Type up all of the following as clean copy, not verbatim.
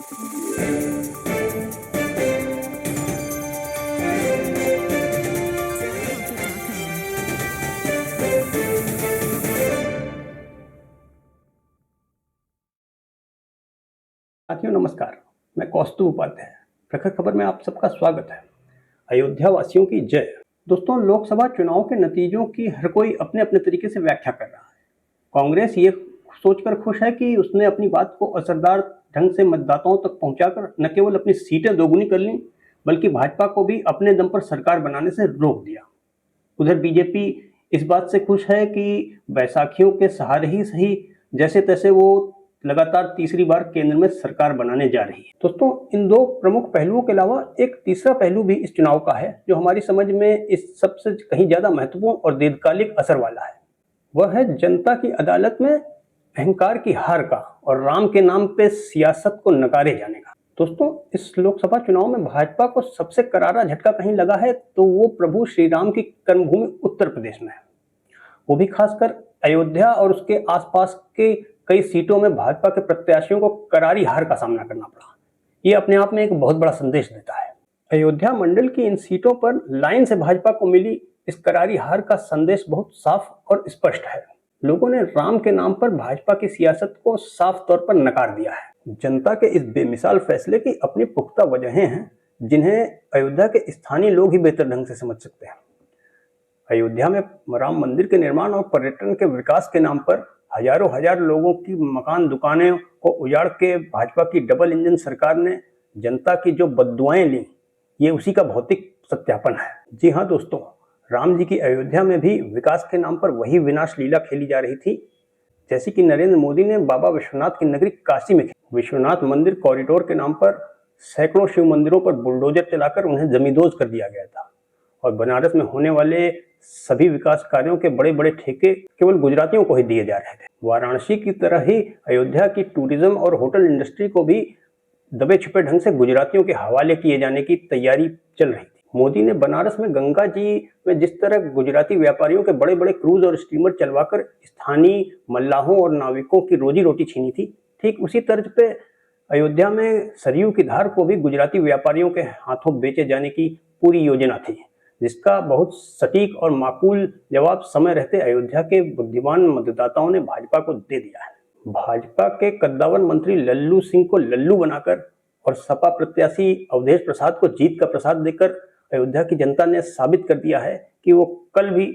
साथियों नमस्कार, मैं कौस्तुभ उपाध्याय। प्रखर खबर में आप सबका स्वागत है। अयोध्या वासियों की जय। दोस्तों, लोकसभा चुनाव के नतीजों की हर कोई अपने अपने तरीके से व्याख्या कर रहा है। कांग्रेस ये सोचकर खुश है कि उसने अपनी बात को असरदार ढंग से मतदाताओं तक पहुंचाकर न केवल अपनी सीटें दोगुनी कर लीं, बल्कि भाजपा को भी अपने दम पर सरकार बनाने से रोक दिया। उधर बीजेपी इस बात से खुश है कि बैसाखियों के सहारे ही सही, जैसे तैसे वो लगातार तीसरी बार केंद्र में सरकार बनाने जा रही है। दोस्तों, इन दो प्रमुख पहलुओं के अलावा एक तीसरा पहलू भी इस चुनाव का है, जो हमारी समझ में इस सबसे कहीं ज्यादा महत्वपूर्ण और दीर्घकालिक असर वाला है। वह है जनता की अदालत में अहंकार की हार का और राम के नाम पे सियासत को नकारे जाने का। दोस्तों, इस लोकसभा चुनाव में भाजपा को सबसे करारा झटका कहीं लगा है तो वो प्रभु श्री राम की कर्मभूमि उत्तर प्रदेश में है। वो भी खासकर अयोध्या और उसके आसपास के कई सीटों में भाजपा के प्रत्याशियों को करारी हार का सामना करना पड़ा। ये अपने आप में एक बहुत बड़ा संदेश देता है। अयोध्या मंडल की इन सीटों पर लाइन से भाजपा को मिली इस करारी हार का संदेश बहुत साफ और स्पष्ट है। लोगों ने राम के नाम पर भाजपा की सियासत को साफ तौर पर नकार दिया है। जनता के इस बेमिसाल फैसले की अपनी पुख्ता वजहें हैं, जिन्हें अयोध्या के स्थानीय लोग ही बेहतर ढंग से समझ सकते हैं। अयोध्या में राम मंदिर के निर्माण और पर्यटन के विकास के नाम पर हजारों हजार लोगों की मकान दुकानें को उजाड़ के भाजपा की डबल इंजन सरकार ने जनता की जो बद्दुआएं ली, ये उसी का भौतिक सत्यापन है। जी हाँ दोस्तों, राम जी की अयोध्या में भी विकास के नाम पर वही विनाश लीला खेली जा रही थी, जैसी कि नरेंद्र मोदी ने बाबा विश्वनाथ की नगरी काशी में। विश्वनाथ मंदिर कॉरिडोर के नाम पर सैकड़ों शिव मंदिरों पर बुलडोजर चलाकर उन्हें जमींदोज कर दिया गया था, और बनारस में होने वाले सभी विकास कार्यों के बड़े बड़े ठेके केवल गुजरातियों को ही दिए जा रहे थे। वाराणसी की तरह ही अयोध्या की टूरिज्म और होटल इंडस्ट्री को भी दबे छुपे ढंग से गुजरातियों के हवाले किए जाने की तैयारी चल रही थी। मोदी ने बनारस में गंगा जी में जिस तरह गुजराती व्यापारियों के बड़े बड़े क्रूज और स्टीमर चलवाकर स्थानीय मल्लाहों और नाविकों की रोजी रोटी छीनी थी, ठीक उसी तर्ज पे अयोध्या में सरयू की धार को भी गुजराती व्यापारियों के हाथों बेचे जाने की पूरी योजना थी, जिसका बहुत सटीक और माकूल जवाब समय रहते अयोध्या के बुद्धिमान मतदाताओं ने भाजपा को दे दिया है। भाजपा के कद्दावर मंत्री लल्लू सिंह को लल्लू बनाकर और सपा प्रत्याशी अवधेश प्रसाद को जीत का प्रसाद देकर अयोध्या की जनता ने साबित कर दिया है कि वो कल भी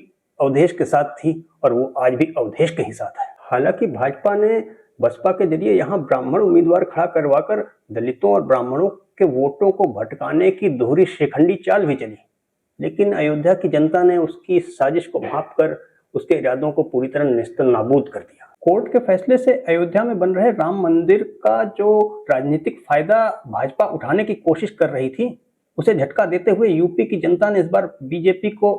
अवधेश के साथ थी और वो आज भी अवधेश के ही साथ है। हालांकि भाजपा ने बसपा के जरिए यहाँ ब्राह्मण उम्मीदवार खड़ा करवाकर दलितों और ब्राह्मणों के वोटों को भटकाने की दोहरी शेखंडी चाल भी चली, लेकिन अयोध्या की जनता ने उसकी साजिश को भांपकर उसके इरादों को पूरी तरह नेस्तल नाबूद कर दिया। कोर्ट के फैसले से अयोध्या में बन रहे राम मंदिर का जो राजनीतिक फायदा भाजपा उठाने की कोशिश कर रही थी, उसे झटका देते हुए यूपी की जनता ने इस बार बीजेपी को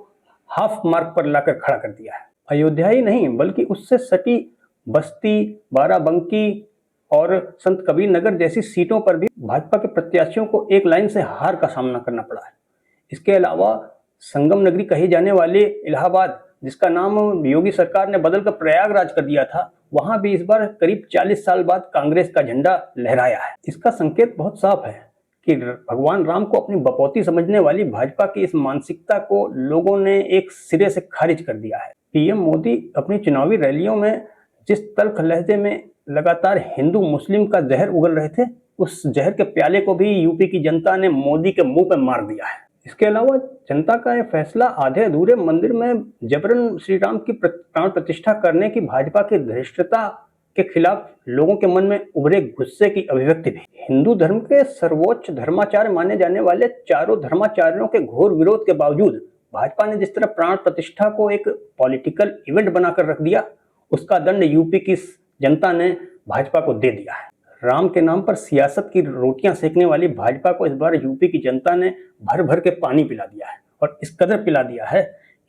हाफ मार्क पर लाकर खड़ा कर दिया है। अयोध्या ही नहीं बल्कि उससे सटी बस्ती, बाराबंकी और संत कबीर नगर जैसी सीटों पर भी भाजपा के प्रत्याशियों को एक लाइन से हार का सामना करना पड़ा है। इसके अलावा संगम नगरी कही जाने वाले इलाहाबाद, जिसका नाम योगी सरकार ने बदलकर प्रयागराज कर दिया था, वहां भी इस बार करीब 40 साल बाद कांग्रेस का झंडा लहराया है। इसका संकेत बहुत साफ है कि भगवान राम को अपनी बपौती समझने वाली भाजपा की इस मानसिकता को लोगों ने एक सिरे से खारिज कर दिया है। पीएम मोदी अपनी चुनावी रैलियों में जिस तल्ख लहजे में लगातार हिंदू मुस्लिम का जहर उगल रहे थे, उस जहर के प्याले को भी यूपी की जनता ने मोदी के मुंह पे मार दिया है। इसके अलावा जनता का यह फैसला आधे अधूरे मंदिर में जबरन श्री राम की प्राण प्रतिष्ठा करने की भाजपा की धृष्टता के खिलाफ लोगों के मन में उभरे गुस्से की अभिव्यक्ति भी। हिंदू धर्म के सर्वोच्च धर्माचार्य माने जाने वाले चारों धर्माचार्यों के घोर विरोध के बावजूद भाजपा ने जिस तरह प्राण प्रतिष्ठा को एक पॉलिटिकल इवेंट बनाकर रख दिया, उसका दंड यूपी की जनता ने भाजपा को दे दिया है। राम के नाम पर सियासत की रोटियां सेकने वाली भाजपा को इस बार यूपी की जनता ने भर भर के पानी पिला दिया है, और इस कदर पिला दिया है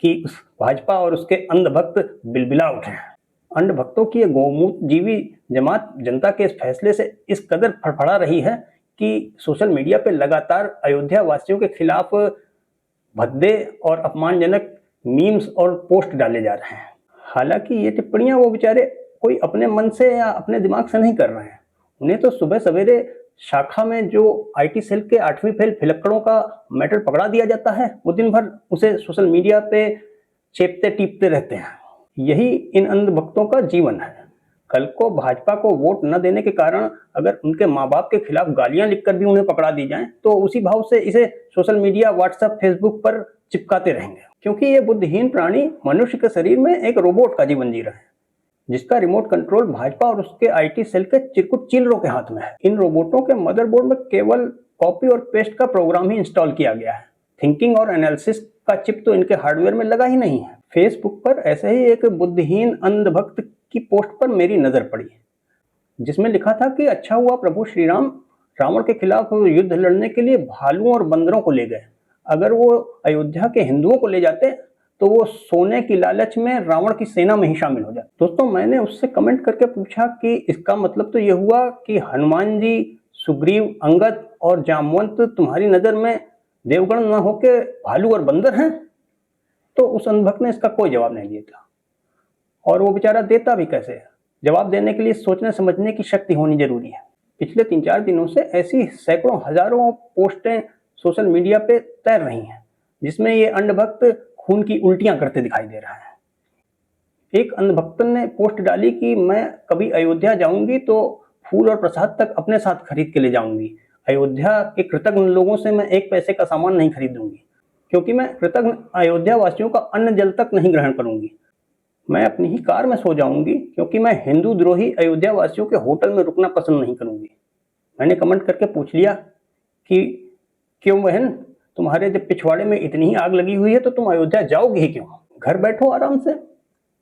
कि उस भाजपा और उसके अंधभक्त बिलबिला उठे हैं। अंधभक्तों की गौमूत्र जीवी जमात जनता के इस फैसले से इस कदर फड़फड़ा रही है कि सोशल मीडिया पे लगातार अयोध्या वासियों के खिलाफ भद्दे और अपमानजनक मीम्स और पोस्ट डाले जा रहे हैं। हालांकि ये टिप्पणियां वो बेचारे कोई अपने मन से या अपने दिमाग से नहीं कर रहे हैं, उन्हें तो सुबह सवेरे शाखा में जो आईटी सेल के 8वीं फेल फिलक्कड़ों का मैटर पकड़ा दिया जाता है, वो दिन भर उसे सोशल मीडिया पे चेपते टीपते रहते हैं। यही इन अंधभक्तों का जीवन है। कल को भाजपा को वोट न देने के कारण अगर उनके माँ बाप के खिलाफ गालियां लिखकर भी उन्हें पकड़ा दी जाएं, तो उसी भाव से इसे सोशल मीडिया, व्हाट्सएप, फेसबुक पर चिपकाते रहेंगे, क्योंकि ये बुद्धिहीन प्राणी मनुष्य के शरीर में एक रोबोट का जीवन जी रहे हैं, जिसका रिमोट कंट्रोल भाजपा और उसके आईटी सेल के चिरकुट चिल्लरों के हाथ में है। इन रोबोटों के मदरबोर्ड में केवल कॉपी और पेस्ट का प्रोग्राम ही इंस्टॉल किया गया है। थिंकिंग और एनालिसिस का चिप तो इनके हार्डवेयर में लगा ही नहीं है। फेसबुक पर ऐसे ही एक बुद्धिहीन अंधभक्त की पोस्ट पर मेरी नजर पड़ी, जिसमें लिखा था कि अच्छा हुआ प्रभु श्री राम रावण के खिलाफ युद्ध लड़ने के लिए भालुओं और बंदरों को ले गए। अगर वो अयोध्या के हिंदुओं को ले जाते तो वो सोने की लालच में रावण की सेना में ही शामिल हो जाते। दोस्तों, मैंने उससे कमेंट करके पूछा कि इसका मतलब तो ये हुआ कि हनुमान जी, सुग्रीव, अंगद और जामवंत तुम्हारी नजर में देवगण न होके भालू और बंदर हैं? तो उस अंधभक्त ने इसका कोई जवाब नहीं दिया था, और वो बेचारा देता भी कैसे? जवाब देने के लिए सोचने समझने की शक्ति होनी जरूरी है। पिछले 3-4 दिनों से ऐसी सैकड़ों हजारों पोस्टें सोशल मीडिया पे तैर रही हैं, जिसमें ये अंधभक्त खून की उल्टियां करते दिखाई दे रहा है। एक अंधभक्त ने पोस्ट डाली कि मैं कभी अयोध्या जाऊंगी तो फूल और प्रसाद तक अपने साथ खरीद के ले जाऊंगी। अयोध्या के कृतज्ञ लोगों से मैं 1 पैसे का सामान नहीं खरीदूंगी, क्योंकि मैं कृतज्ञ अयोध्या वासियों का अन्न जल तक नहीं ग्रहण करूंगी। मैं अपनी ही कार में सो जाऊंगी, क्योंकि मैं हिंदू द्रोही अयोध्या वासियों के होटल में रुकना पसंद नहीं करूंगी। मैंने कमेंट करके पूछ लिया कि क्यों बहन, तुम्हारे जब पिछवाड़े में इतनी ही आग लगी हुई है तो तुम अयोध्या जाओगे ही क्यों? घर बैठो आराम से,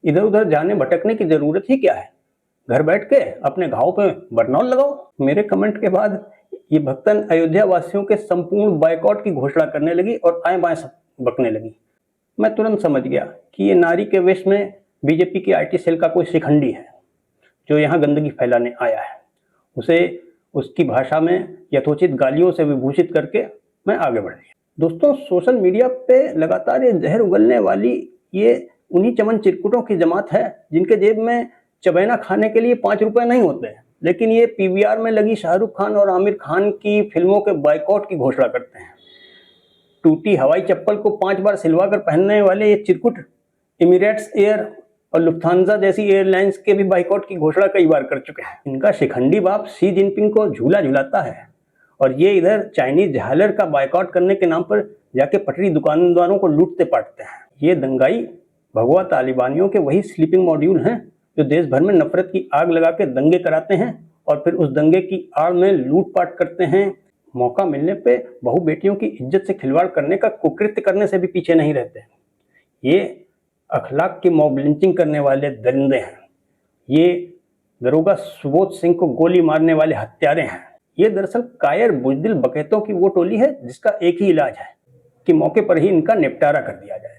इधर उधर जाने भटकने की जरूरत ही क्या है? घर बैठ के अपने घाव पे बरनौल लगाओ। मेरे कमेंट के बाद ये भक्तन अयोध्या वासियों के संपूर्ण बायकॉट की घोषणा करने लगी और आए बाएं बकने लगी। मैं तुरंत समझ गया कि ये नारी के वेश में बीजेपी की आईटी सेल का कोई शिखंडी है, जो यहाँ गंदगी फैलाने आया है। उसे उसकी भाषा में यथोचित गालियों से विभूषित करके मैं आगे बढ़ गया। दोस्तों, सोशल मीडिया पे लगातार ये जहर उगलने वाली ये उन्हीं चमन चिरकुटों की जमात है, जिनके जेब में चबैना खाने के लिए 5 रुपए नहीं होते, लेकिन ये पीवीआर में लगी शाहरुख खान और आमिर खान की फिल्मों के बायकॉट की घोषणा करते हैं। टूटी हवाई चप्पल को 5 बार सिलवा कर पहनने वाले ये चिरकुट इमिरेट्स एयर और लुफ्थांसा जैसी एयरलाइंस के भी बाइकॉट की घोषणा कई बार कर चुके हैं। इनका शिखंडी बाप शी जिनपिंग को झूला झुलाता है, और ये इधर चाइनीज झालर का बाइकॉट करने के नाम पर जाके पटरी दुकानदारों को लूटते पाटते हैं। ये दंगाई भगवा तालिबानियों के वही स्लीपिंग मॉड्यूल हैं, जो देश भर में नफरत की आग लगा के दंगे कराते हैं और फिर उस दंगे की आड़ में लूटपाट करते हैं। मौका मिलने पे बहू बेटियों की इज्जत से खिलवाड़ करने का कुकृत्य करने से भी पीछे नहीं रहते। ये अखलाक की मॉब लिंचिंग करने वाले दरिंदे हैं। ये दरोगा सुबोध सिंह को गोली मारने वाले हत्यारे हैं। ये दरअसल कायर बुजदिल बकैतों की वो टोली है जिसका एक ही इलाज है कि मौके पर ही इनका निपटारा कर दिया जाए।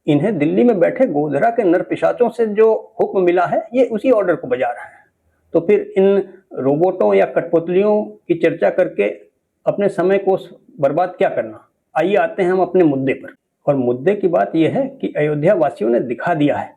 इन्हें दिल्ली में बैठे गोधरा के नर पिशाचों से जो हुक्म मिला है, ये उसी ऑर्डर को बजा रहे हैं। तो फिर इन रोबोटों या कठपुतलियों की चर्चा करके अपने समय को बर्बाद क्या करना। आइए आते हैं हम अपने मुद्दे पर। और मुद्दे की बात यह है कि अयोध्या वासियों ने दिखा दिया है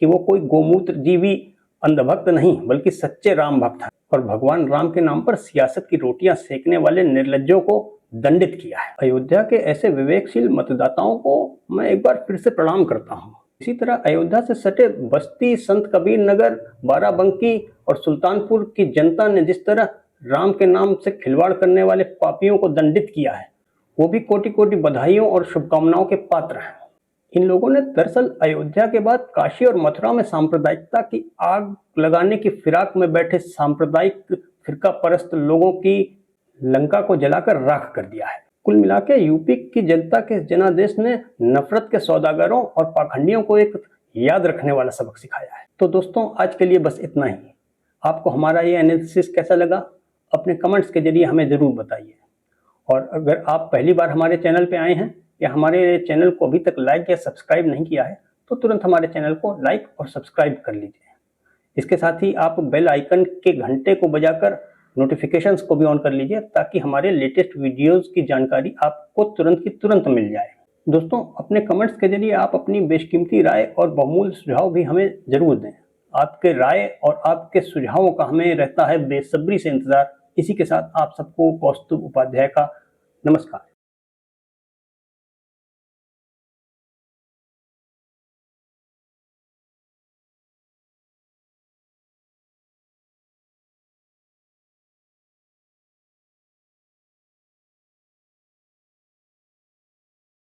कि वो कोई गोमूत्र जीवी अंधभक्त नहीं, बल्कि सच्चे राम भक्त हैं, और भगवान राम के नाम पर सियासत की रोटियां सेकने वाले निर्लज्जों को दंडित किया है। अयोध्या के ऐसे विवेकशील मतदाताओं को मैं एक बार फिर से प्रणाम करता हूँ। इसी तरह अयोध्या से सटे बस्ती, संत कबीर नगर, बाराबंकी और सुल्तानपुर की जनता ने जिस तरह राम के नाम से खिलवाड़ करने वाले पापियों को दंडित किया है, वो भी कोटि कोटि बधाइयों और शुभकामनाओं के पात्र हैं। इन लोगों ने दरअसल अयोध्या के बाद काशी और मथुरा में सांप्रदायिकता की आग लगाने की फिराक में बैठे सांप्रदायिक फिरका परस्त लोगों की लंका को जलाकर राख कर दिया है। कुल मिला के यूपी की जनता के जनादेश ने नफरत के सौदागरों और पाखंडियों को एक याद रखने वाला सबक सिखाया है। तो दोस्तों, आज के लिए बस इतना ही। आपको हमारा ये एनालिसिस कैसा लगा, अपने कमेंट्स के जरिए हमें जरूर बताइए। और अगर आप पहली बार हमारे चैनल पे आए हैं या हमारे चैनल को अभी तक लाइक या सब्सक्राइब नहीं किया है, तो तुरंत हमारे चैनल को लाइक और सब्सक्राइब कर लीजिए। इसके साथ ही आप बेल आइकन के घंटे को बजाकर नोटिफिकेशंस को भी ऑन कर लीजिए, ताकि हमारे लेटेस्ट वीडियोस की जानकारी आपको तुरंत की तुरंत मिल जाए। दोस्तों, अपने कमेंट्स के जरिए आप अपनी बेशकीमती राय और बहुमूल्य सुझाव भी हमें जरूर दें। आपके राय और आपके सुझावों का हमें रहता है बेसब्री से इंतजार। इसी के साथ आप सबको कौस्तुभ उपाध्याय का नमस्कार।